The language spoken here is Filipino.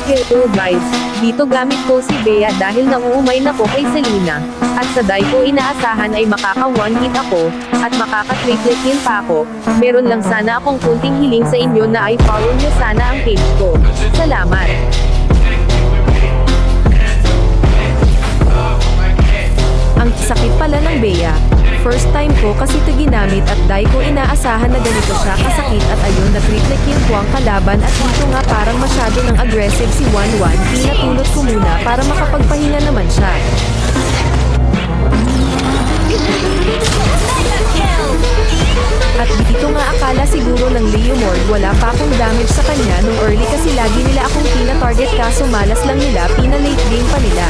Hello guys, dito gamit ko si Bea dahil nauumay na ko kay Selena. At sa die ko inaasahan ay makaka one hit ako, at makaka-triple kill pa ako. Meron lang sana akong kunting hiling sa inyo na ay follow nyo sana ang page ko. Salamat! Ang sakit pala ng Bea. First time ko kasi ito ginamit at die ko inaasahan na ganito siya kasakit at ayun na triple kill ko ang kalaban at dito nga parang masyado ng aggressive si 1-1. Pinatulot ko muna para makapagpahinga naman siya. At dito nga akala siguro ng Leomord wala pa akong damage sa kanya nung early kasi lagi nila akong pina-target kaso malas lang nila, pina-late game pa nila.